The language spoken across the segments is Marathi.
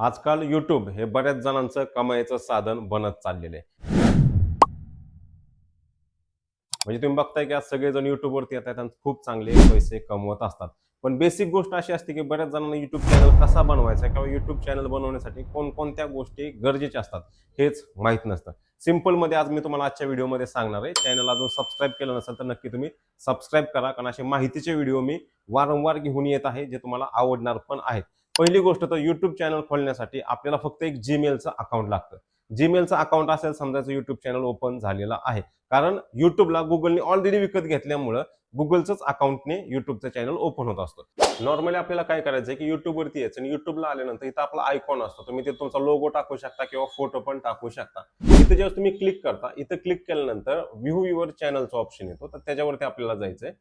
आजकाल YouTube हे बऱ्याच जणांचं कमाईचं साधन बनत चाललेलं आहे. म्हणजे तुम्ही बघताय की आज सगळेजण YouTube वरती येतात आणि खूप चांगले पैसे कमवत असतात. पण बेसिक गोष्ट अशी असते की बऱ्याच जणांना YouTube चॅनल कसा बनवायचा किंवा YouTube चॅनल बनवण्यासाठी कोणकोणत्या गोष्टी गरजेच्या असतात हेच माहीत नसतं. सिंपलमध्ये आज मी तुम्हाला आजच्या व्हिडिओमध्ये सांगणार आहे. चॅनल अजून सबस्क्राईब केलं नसेल तर नक्की तुम्ही सबस्क्राईब करा, कारण असे माहितीचे व्हिडिओ मी वारंवार घेऊन येत आहे जे तुम्हाला आवडणार पण आहेत. पहिली गोष्ट तर YouTube चॅनल खोलण्यासाठी आपल्याला फक्त एक Gmailचं अकाउंट लागतं. Gmailचं अकाउंट असेल समजायचं YouTube चॅनल ओपन झालेलं आहे. कारण YouTubeला Googleने ऑलरेडी विकत घेतल्यामुळं Googleचंच अकाउंटने YouTubeचं चॅनल ओपन होत असतं. नॉर्मली आपल्याला काय करायचं आहे की YouTubeवरती यायचं आणि YouTubeला आल्यानंतर इथं आपला आयकॉन असतो. तुम्ही तिथे तुमचा लोगो टाकू शकता किंवा फोटो पण टाकू शकता. इथे जेव्हा तुम्ही क्लिक करता, इथं क्लिक केल्यानंतर व्ह्यू युअर चॅनलचा ऑप्शन येतो. तर त्याच्यावरती आपल्याला जायचंय.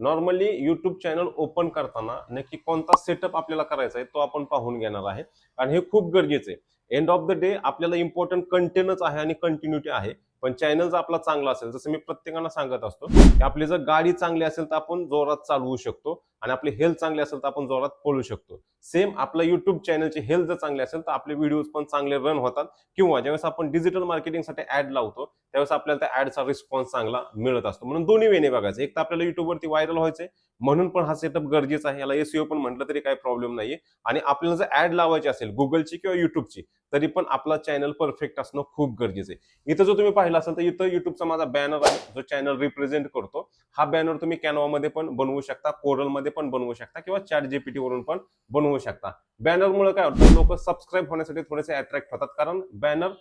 नॉर्मली YouTube चॅनल ओपन करताना नक्की कोणता सेटअप आपल्याला करायचा आहे तो आपण पाहून घेणार आहे, आणि हे खूप गरजेचं आहे. एंड ऑफ द डे आपल्याला इम्पॉर्टंट कंटेनच आहे आणि कंटिन्युटी आहे. पण चॅनल जर आपला चांगला असेल, जसं मी प्रत्येकाला सांगत असतो की आपली जर गाडी चांगली असेल तर आपण जोरात चालवू शकतो, आणि आपली हेल्थ चांगली असेल तर आपण जोरात पळू शकतो. सेम आपल्या YouTube चॅनलची हेल्थ जर चांगली असेल तर आपले व्हिडिओज पण चांगले रन होतात, किंवा ज्यावेळेस आपण डिजिटल मार्केटिंगसाठी ऍड लावतो त्यावेळेस आपल्याला त्या ऍडचा रिस्पॉन्स चांगला मिळत असतो. म्हणून दोन्ही वेने बघायचं. एक तर आपल्याला युट्यूबवरती व्हायरल व्हायचंय म्हणून पण हा सेटअप गरजेचा आहे. याला SEO पण म्हटलं तरी काही प्रॉब्लेम नाहीये. आणि आपल्याला जर ऍड लावायची असेल गुगलची किंवा युट्यूबची, तरी पण आपला चॅनल परफेक्ट असणं खूप गरजेचं आहे. इथं जो तुम्ही पाहिला असेल तर इथं युट्यूबचा माझा बॅनर आहे जो चॅनल रिप्रेझेंट करतो. हा बॅनर तुम्ही कॅनवामध्ये पण बनवू शकता, कोरलमध्ये पण बनवू शकता, किंवा ChatGPT वरून पण बनवू शकता. बॅनरमुळे काय होतं, लोक सबस्क्राईब होण्यासाठी थोडेसे अट्रॅक्ट होतात, कारण बॅनर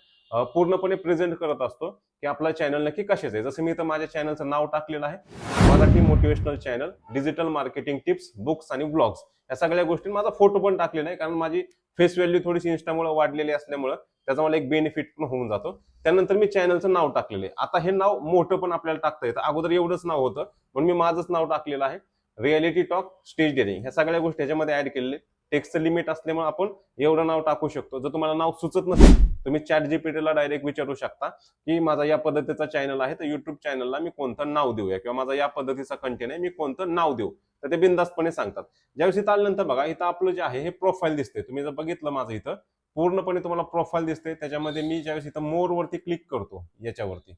पूर्णपणे प्रेझेंट करत असतो की आपला चॅनल नक्की कशाचं आहे. जसं मी इथं माझ्या चॅनलचं नाव टाकलेलं आहे, Marathi motivational channel, digital marketing tips, books आणि ब्लॉग्स. या सगळ्या गोष्टी, माझा फोटो पण टाकलेला आहे, कारण माझी फेस व्हॅल्यू थोडीशी इंस्टामुळे वाढलेली असल्यामुळे त्याचा मला एक बेनिफिट पण होऊन जातो. त्यानंतर मी चॅनलचं नाव टाकलेलं आहे. आता हे नाव मोठं पण आपल्याला टाकता येतं. अगोदर एवढंच नाव होतं म्हणून मी माझंच नाव टाकलेलं आहे, रियालिटी टॉक स्टेज डेअरिंग. ह्या सगळ्या गोष्टी ह्याच्यामध्ये ऍड केलेले. टेक्स्टचं लिमिट असल्यामुळे आपण एवढं नाव टाकू शकतो. जर तुम्हाला नाव सुचत नसेल तुम्ही ChatGPTला डायरेक्ट विचारू शकता की माझा या पद्धतीचा चॅनल आहे, तर युट्यूब चॅनलला मी कोणतं नाव देऊया, किंवा माझा या पद्धतीचा कंटेंट आहे मी कोणतं नाव देऊ, तर ते बिनधास्तपणे सांगतात. ज्यावेळेस इथं आल्यानंतर बघा, इथं आपलं जे आहे हे प्रोफाईल दिसते. तुम्ही जर बघितलं माझं इथं पूर्णपणे तुम्हाला प्रोफाईल दिसते. त्याच्यामध्ये मी ज्यावेळेस इथं मोर वरती क्लिक करतो, याच्यावरती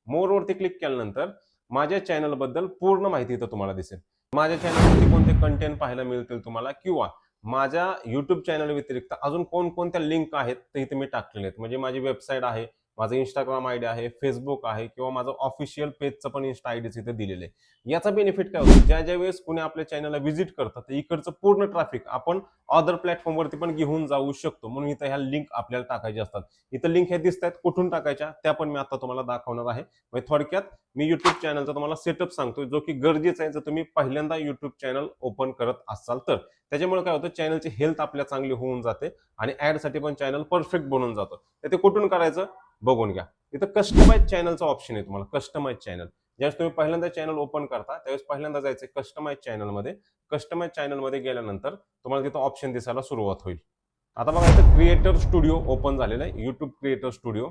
मोर वरती क्लिक केल्यानंतर माझ्या चॅनल बद्दल पूर्ण माहिती इथं तुम्हाला दिसेल. माझ्या चॅनलवरती कोणते कंटेंट पाहायला मिळतील तुम्हाला, किंवा माझ्या युट्यूब चॅनल व्यतिरिक्त अजून कोणकोणत्या लिंक आहेत ते इथे मी टाकलेले आहेत. म्हणजे माझी वेबसाईट आहे, माझं इंस्टाग्राम आयडी आहे, फेसबुक आहे, किंवा माझं ऑफिशियल पेजचं पण इंस्टा आयडी इथे दिलेलं आहे. याचा बेनिफिट काय होतो, ज्या ज्या वेळेस कोणी आपल्या चॅनलला व्हिजिट करतात तर इकडचं पूर्ण ट्रॅफिक आपण अदर प्लॅटफॉर्मवरती पण घेऊन जाऊ शकतो. म्हणून इथं ह्या लिंक आपल्याला टाकायच्या असतात. इथं लिंक हे दिसत आहेत, कुठून टाकायच्या त्या पण मी आता तुम्हाला दाखवणार आहे. म्हणजे थोडक्यात मी युट्यूब चॅनलचा तुम्हाला सेटअप सांगतोय, जो की गरजेचा आहे जर तुम्ही पहिल्यांदा युट्यूब चॅनल ओपन करत असाल तर. त्याच्यामुळे काय होतं, चॅनलची हेल्थ आपल्या चांगली होऊन जाते आणि ऍड साठी पण चॅनल परफेक्ट बनून जातं. तर ते कुठून करायचं बघून घ्या. इथं कस्टमाइज चॅनलचा ऑप्शन आहे तुम्हाला, कस्टमाइज चॅनल. ज्यावेळेस तुम्ही पहिल्यांदा चॅनल ओपन करता त्यावेळेस पहिल्यांदा जायचं कस्टमाइज चॅनलमध्ये. कस्टमाइज चॅनलमध्ये गेल्यानंतर तुम्हाला तिथं ऑप्शन दिसायला सुरुवात होईल. आता बघा इथं क्रिएटर स्टुडिओ ओपन झालेलं आहे, युट्यूब क्रिएटर स्टुडिओ.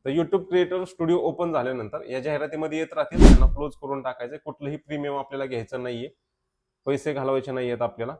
तर युट्यूब क्रिएटर स्टुडिओ ओपन झाल्यानंतर या जाहिरातीमध्ये येत राहतील, त्यांना क्लोज करून टाकायचं. कुठलंही प्रीमियम आपल्याला घ्यायचं नाहीये, पैसे घालवायचे नाहीयेत आपल्याला.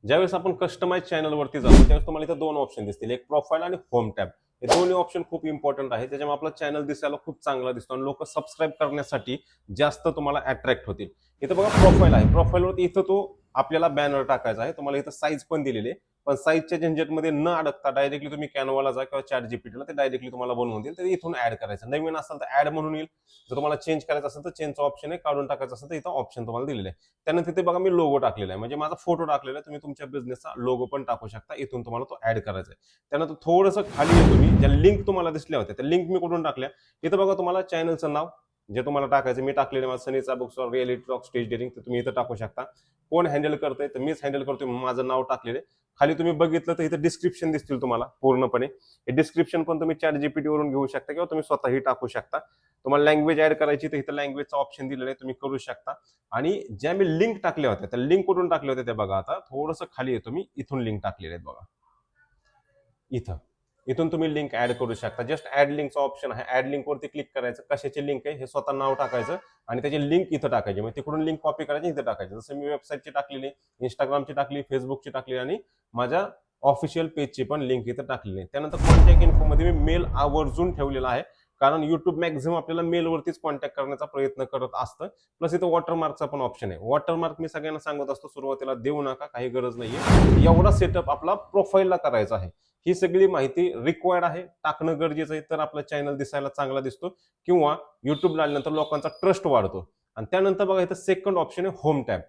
ज्यावेळेस आपण कस्टमाइज चॅनलवरती जातो त्यावेळेस तुम्हाला इथं दोन ऑप्शन दिसतील, एक प्रोफाईल आणि होम टॅब. हे दोन्ही ऑप्शन खूप इम्पॉर्टंट आहे. त्याच्यामुळे आपला चॅनल दिसायला खूप चांगला दिसतो आणि लोक सबस्क्राईब करण्यासाठी जास्त तुम्हाला अट्रॅक्ट होतील. इथं बघा प्रोफाईल आहे, प्रोफाईलवरती इथं तो आपल्याला बॅनर टाकायचा आहे. तुम्हाला इथं साईज पण दिलेली आहे, पण साईजच्या झंझटमध्ये न अडकता डायरेक्टली तुम्ही कॅनवाला जा किंवा ChatGPTला, ते डायरेक्टली तुम्हाला बनवून देईल. तर इथून ऍड करायचं. नवीन असेल तर ऍड म्हणून येईल. जर तुम्हाला चेंज करायचं असेल तर चेंजचा ऑप्शन आहे, काढून टाकायचं असेल तर इथं ऑप्शन तुम्हाला दिलेलं आहे. त्यानंतर तिथे बघा मी लोगो टाकलेला आहे, म्हणजे माझा फोटो टाकलेला आहे. तुम्ही तुमच्या बिझनेसचा लोगो पण टाकू शकता. इथून तुम्हाला तो ऍड करायचा आहे. त्यानंतर थोडंसं खाली येतो मी, ज्या लिंक तुम्हाला दिसल्या होत्या त्या लिंक मी कुठून टाकल्या. इथं बघा तुम्हाला चॅनलचं नाव जे तुम्हाला टाकायचं मी टाकलेलं माझं सनीचा books or reality talk stage daring, तर तुम्ही इथं टाकू शकता. कोण हँडल करतंय तर मीच हँडल करतोय, माझं नाव टाकलेलं आहे. खाली तुम्ही बघितलं तर इथं डिस्क्रिप्शन दिसतील तुम्हाला पूर्णपणे. हे डिस्क्रिप्शन पण तुम्ही ChatGPT वरून घेऊ शकता किंवा तुम्ही स्वतःही टाकू शकता. तुम्हाला लँग्वेज ऍड करायची तर इथं लँग्वेजचा ऑप्शन दिलेला आहे, तुम्ही करू शकता. आणि ज्या मी लिंक टाकल्या होत्या त्या लिंक कुठून टाकल्या होत्या ते बघा. आता थोडंसं खाली येतो मी, इथून लिंक टाकलेल्या आहेत बघा. इथं इथून तुम्ही लिंक ऍड करू शकता. जस्ट ऍड लिंकचा ऑप्शन आहे, ऍड लिंक वरती क्लिक करायचं. कशाची लिंक आहे हे स्वतः नाव टाकायचं आणि त्याची लिंक इथं टाकायची. म्हणजे तिकडून लिंक कॉपी करायची, इथं टाकायची. जसं मी वेबसाईटची टाकलेली, इंस्टाग्रामची टाकली, फेसबुकची टाकली आणि माझ्या ऑफिशियल पेजची पण लिंक इथं टाकलेली आहे. त्यानंतर कॉन्टॅक्ट इन्फोमध्ये मी मेल आवर्जून ठेवलेला आहे, कारण युट्यूब मॅक्झिमम आपल्याला मेलवरतीच कॉन्टॅक्ट करण्याचा प्रयत्न करत असतं. प्लस इथं वॉटरमार्कचा पण ऑप्शन आहे. वॉटरमार्क मी सगळ्यांना सांगत असतो सुरुवातीला देऊ नका, काही गरज नाहीये. एवढा सेटअप आपला प्रोफाईलला करायचा आहे. ही सगळी माहिती रिक्वायर्ड आहे, टाकणं गरजेचं आहे, तर आपला चॅनल दिसायला चांगला दिसतो किंवा युट्यूबला आल्यानंतर लोकांचा ट्रस्ट वाढतो. आणि त्यानंतर बघा इथं सेकंड ऑप्शन आहे होम टॅब.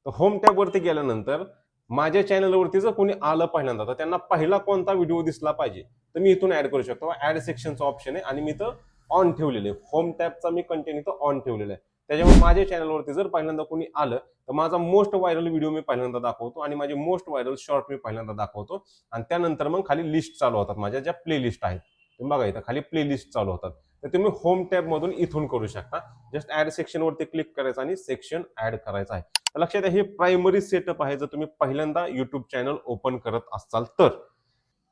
तर होम टॅब वरती गेल्यानंतर माझ्या चॅनलवरती जर कोणी आलं पहिल्यांदा तर त्यांना पहिला कोणता व्हिडिओ दिसला पाहिजे तर मी इथून ऍड करू शकतो. ऍड सेक्शनचा ऑप्शन आहे आणि मी इथं ऑन ठेवलेले आहे. होम टॅबचा मी कंटेंट इथं ऑन ठेवलेला आहे. त्याच्यामुळे माझ्या चॅनलवरती जर पहिल्यांदा कोणी आलं तर माझा मोस्ट व्हायरल व्हिडिओ मी पहिल्यांदा दाखवतो आणि माझे मोस्ट व्हायरल शॉर्ट मी पहिल्यांदा दाखवतो. आणि त्यानंतर मग खाली लिस्ट चालू होतात, माझ्या ज्या प्ले लिस्ट आहेत तुम्ही बघा इथं खाली प्ले लिस्ट चालू होतात. तर तुम्ही होम टॅब मधून इथून करू शकता. जस्ट ऍड सेक्शन वरती क्लिक करायचं आणि सेक्शन ऍड करायचं आहे. लक्षात घ्या, हे प्रायमरी सेटअप आहे जर तुम्ही पहिल्यांदा युट्यूब चॅनल ओपन करत असाल तर.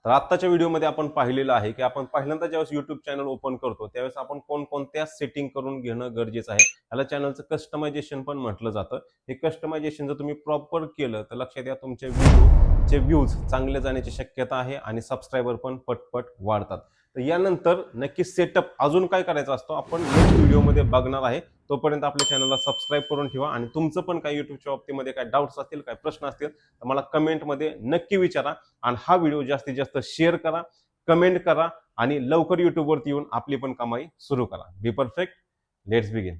तर आत्ताच्या व्हिडिओमध्ये आपण पाहिलेलं आहे की आपण पहिल्यांदा ज्यावेळेस युट्यूब चॅनल ओपन करतो त्यावेळेस आपण कोणकोणत्या सेटिंग करून घेणं गरजेचं आहे. याला चॅनलचं कस्टमायझेशन पण म्हटलं जातं. हे कस्टमायझेशन जर तुम्ही प्रॉपर केलं तर लक्षात घ्या तुमचे व्हिडिओचे व्ह्यूज चांगले जाण्याची शक्यता आहे आणि सबस्क्रायबर पण पटपट वाढतात. तर यानंतर नक्की सेटअप अजून काय करायचं असतो आपण नेक्स्ट व्हिडिओमध्ये बघणार आहे. तोपर्यंत आपल्या चॅनलला सबस्क्राईब करून ठेवा आणि तुमचं पण काही युट्यूबच्या बाबतीमध्ये काय डाऊट्स असतील, काय प्रश्न असतील तर मला कमेंटमध्ये नक्की विचारा. आणि हा व्हिडिओ जास्तीत जास्त शेअर करा, कमेंट करा आणि लवकर युट्यूबवरती येऊन आपली पण कमाई सुरू करा. Be perfect, let's begin.